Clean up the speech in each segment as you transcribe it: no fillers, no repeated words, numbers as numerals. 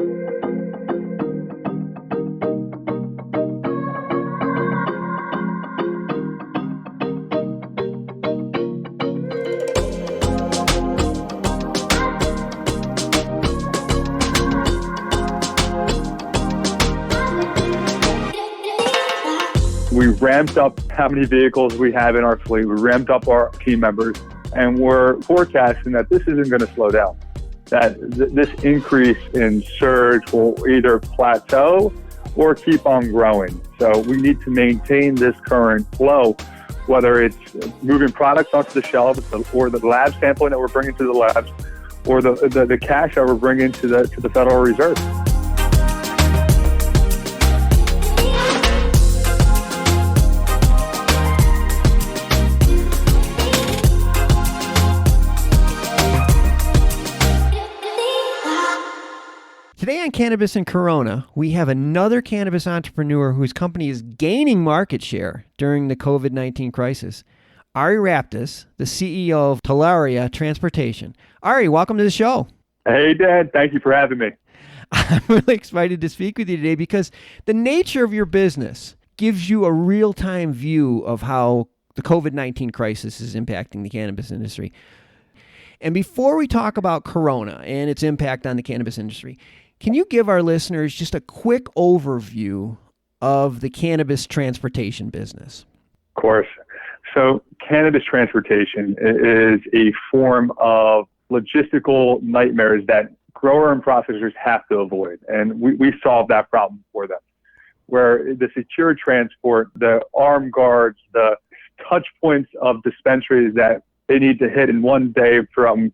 We ramped up how many vehicles we have in our fleet. We ramped up our team members, and we're forecasting that this isn't going to slow down, that this increase in surge will either plateau or keep on growing. So we need to maintain this current flow, whether it's moving products onto the shelves or the lab sampling that we're bringing to the labs or the cash that we're bringing to the Federal Reserve. Today on Cannabis and Corona, we have another cannabis entrepreneur whose company is gaining market share during the COVID-19 crisis. Ari Raptis, the CEO of Talaria Transportation. Ari, welcome to the show. Hey, Dan. Thank you for having me. I'm really excited to speak with you today because the nature of your business gives you a real-time view of how the COVID-19 crisis is impacting the cannabis industry. And before we talk about Corona and its impact on the cannabis industry, can you give our listeners just a quick overview of the cannabis transportation business? Of course. So cannabis transportation is a form of logistical nightmares that grower and processors have to avoid. And we solve that problem for them, where the secure transport, the armed guards, the touch points of dispensaries that they need to hit in one day from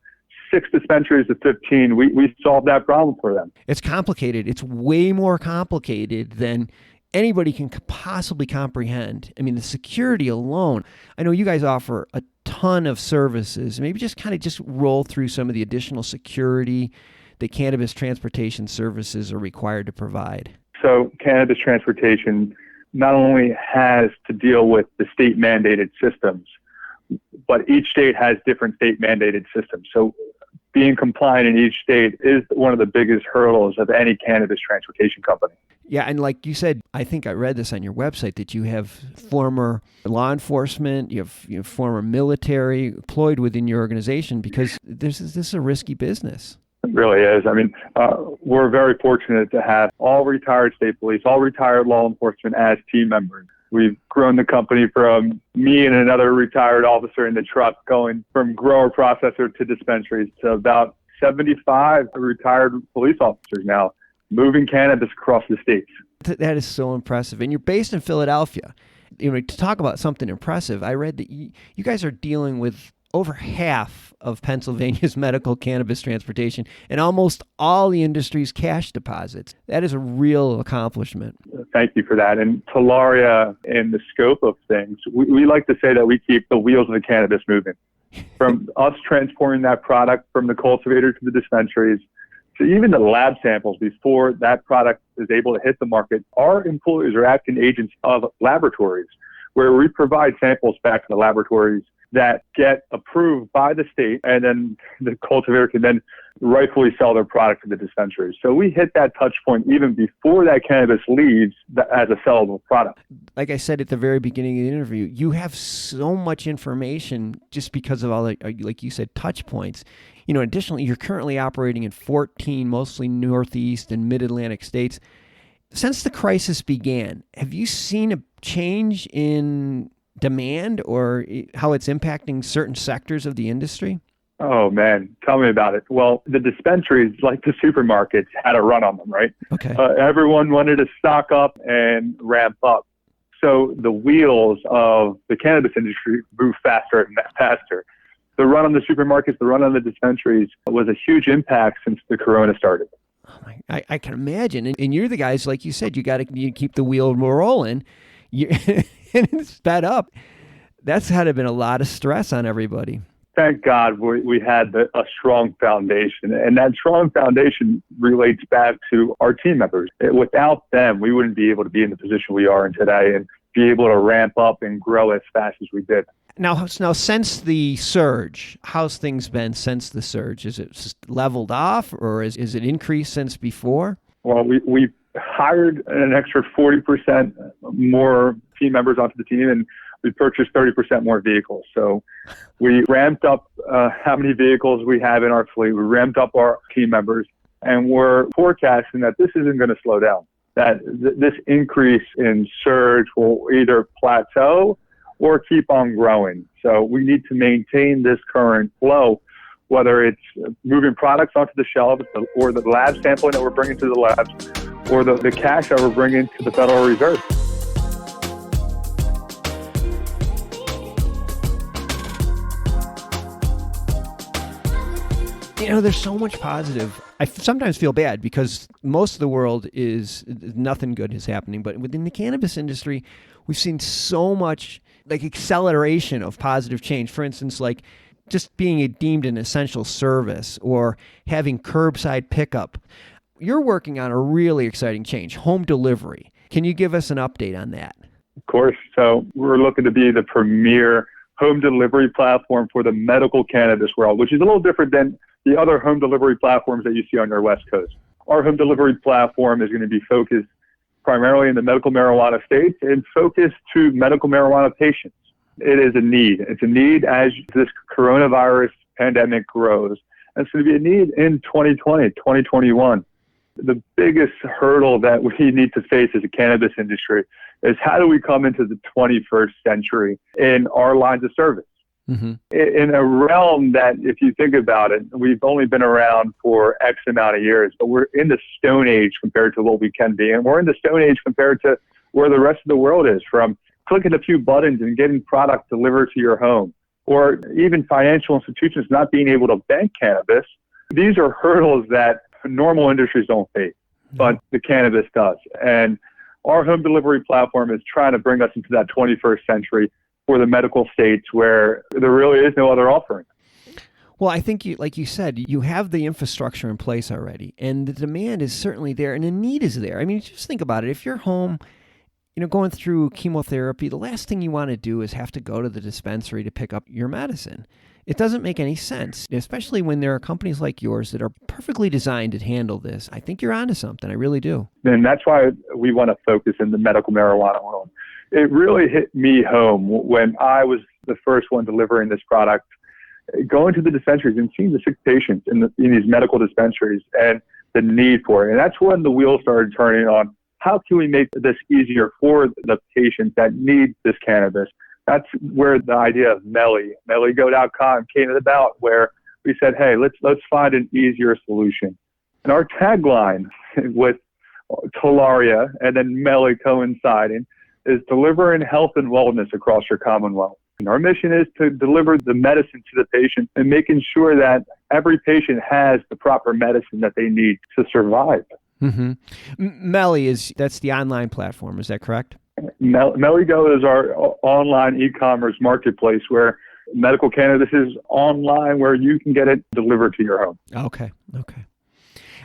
6 dispensaries to 15, we solve that problem for them. It's complicated. It's way more complicated than anybody can possibly comprehend. I mean, the security alone. I know you guys offer a ton of services. Maybe just roll through some of the additional security that cannabis transportation services are required to provide. So cannabis transportation not only has to deal with the state mandated systems, but each state has different state mandated systems. So being compliant in each state is one of the biggest hurdles of any cannabis transportation company. Yeah, and like you said, I think I read this on your website that you have former law enforcement, you have former military employed within your organization because this is a risky business. It really is. I mean, we're very fortunate to have all retired state police, all retired law enforcement as team members. We've grown the company from me and another retired officer in the truck going from grower processor to dispensaries to about 75 retired police officers now moving cannabis across the states. That is so impressive. And you're based in Philadelphia. To talk about something impressive, I read that you guys are dealing with over half of Pennsylvania's medical cannabis transportation and almost all the industry's cash deposits. That is a real accomplishment. Thank you for that. And Talaria, in the scope of things, we like to say that we keep the wheels of the cannabis moving. From us transporting that product from the cultivator to the dispensaries, to even the lab samples before that product is able to hit the market, our employees are acting agents of laboratories where we provide samples back to the laboratories that get approved by the state, and then the cultivator can then rightfully sell their product to the dispensaries. So we hit that touch point even before that cannabis leaves as a sellable product. Like I said at the very beginning of the interview, you have so much information just because of all the, like you said, touch points. Additionally, you're currently operating in 14, mostly Northeast and Mid-Atlantic states. Since the crisis began, have you seen a change in demand or how it's impacting certain sectors of the industry? Oh, man. Tell me about it. Well, the dispensaries, like the supermarkets, had a run on them, right? Okay. Everyone wanted to stock up and ramp up. So the wheels of the cannabis industry move faster and faster. The run on the supermarkets, the run on the dispensaries was a huge impact since the Corona started. Oh my, I can imagine. And you're the guys, like you said, you keep the wheel rolling. And it's sped up. That's had to been a lot of stress on everybody. Thank God we had a strong foundation, and that strong foundation relates back to our team members. Without them, we wouldn't be able to be in the position we are in today and be able to ramp up and grow as fast as we did. Now, since the surge, how's things been since the surge? Is it just leveled off, or is it increased since before? Well, we hired an extra 40% more team members onto the team, and we purchased 30% more vehicles. So we ramped up how many vehicles we have in our fleet. We ramped up our team members, and we're forecasting that this isn't going to slow down, that this increase in surge will either plateau or keep on growing. So we need to maintain this current flow, whether it's moving products onto the shelves or the lab sampling that we're bringing to the labs or the cash that we're bringing to the Federal Reserve. You know, there's so much positive. I sometimes feel bad because most of the world is nothing good is happening. But within the cannabis industry, we've seen so much like acceleration of positive change. For instance, like just being deemed an essential service or having curbside pickup. You're working on a really exciting change, home delivery. Can you give us an update on that? Of course. So we're looking to be the premier home delivery platform for the medical cannabis world, which is a little different than the other home delivery platforms that you see on your West Coast. Our home delivery platform is going to be focused primarily in the medical marijuana states and focused to medical marijuana patients. It is a need. It's a need as this coronavirus pandemic grows. And it's going to be a need in 2020, 2021. The biggest hurdle that we need to face as a cannabis industry is how do we come into the 21st century in our lines of service? Mm-hmm. In a realm that, if you think about it, we've only been around for X amount of years, but we're in the Stone Age compared to what we can be. And we're in the Stone Age compared to where the rest of the world is, from clicking a few buttons and getting product delivered to your home, or even financial institutions not being able to bank cannabis. These are hurdles that normal industries don't face, but the cannabis does. And our home delivery platform is trying to bring us into that 21st century for the medical states where there really is no other offering. Well, I think, like you said, you have the infrastructure in place already, and the demand is certainly there, and the need is there. I mean, just think about it. If you're home, going through chemotherapy, the last thing you want to do is have to go to the dispensary to pick up your medicine. It doesn't make any sense, especially when there are companies like yours that are perfectly designed to handle this. I think you're onto something. I really do. And that's why we want to focus in the medical marijuana world. It really hit me home when I was the first one delivering this product, going to the dispensaries and seeing the sick patients in these medical dispensaries and the need for it. And that's when the wheels started turning on. How can we make this easier for the patients that need this cannabis? That's where the idea of melligo.com came about, where we said, hey, let's find an easier solution. And our tagline with Talaria and then Melli coinciding is delivering health and wellness across your Commonwealth. And our mission is to deliver the medicine to the patient and making sure that every patient has the proper medicine that they need to survive. Mm-hmm. Melli that's the online platform. Is that correct? MelliGo is our online e-commerce marketplace where medical cannabis is online, where you can get it delivered to your home. Okay.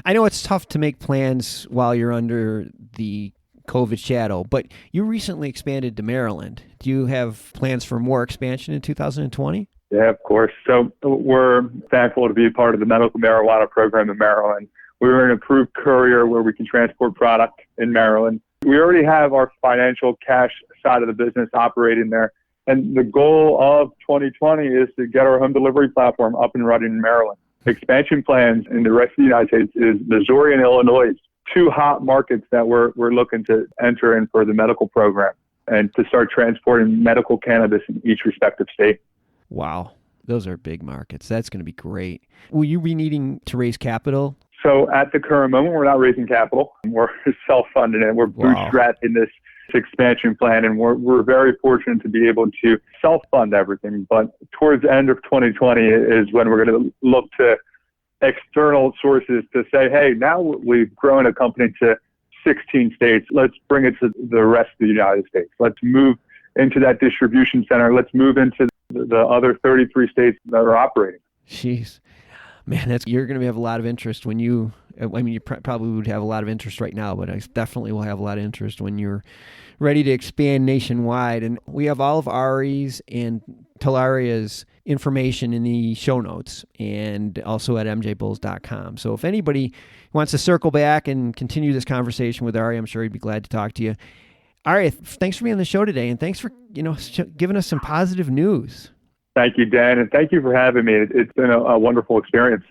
I know it's tough to make plans while you're under the COVID shadow, but you recently expanded to Maryland. Do you have plans for more expansion in 2020? Yeah, of course. So we're thankful to be a part of the medical marijuana program in Maryland. We're an approved courier where we can transport product in Maryland. We already have our financial cash side of the business operating there. And the goal of 2020 is to get our home delivery platform up and running in Maryland. Expansion plans in the rest of the United States is Missouri and Illinois, two hot markets that we're looking to enter in for the medical program and to start transporting medical cannabis in each respective state. Wow. Those are big markets. That's going to be great. Will you be needing to raise capital? So at the current moment, we're not raising capital. We're self-funding it. We're bootstrapping this expansion plan, and we're very fortunate to be able to self-fund everything. But towards the end of 2020 is when we're going to look to external sources to say, hey, now we've grown a company to 16 states. Let's bring it to the rest of the United States. Let's move into that distribution center. Let's move into the other 33 states that are operating. Jeez. Man, you're going to have a lot of interest when you I mean, you probably would have a lot of interest right now, but I definitely will have a lot of interest when you're ready to expand nationwide. And we have all of Ari's and Talaria's information in the show notes and also at MJBulls.com. So if anybody wants to circle back and continue this conversation with Ari, I'm sure he'd be glad to talk to you. Ari, thanks for being on the show today, and thanks for giving us some positive news. Thank you, Dan, and thank you for having me. It's been a wonderful experience.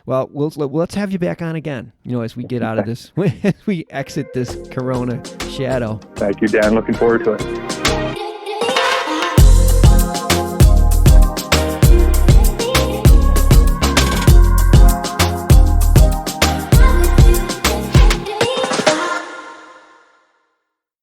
Well, let's have you back on again, as we get out of this, as we exit this Corona shadow. Thank you, Dan. Looking forward to it.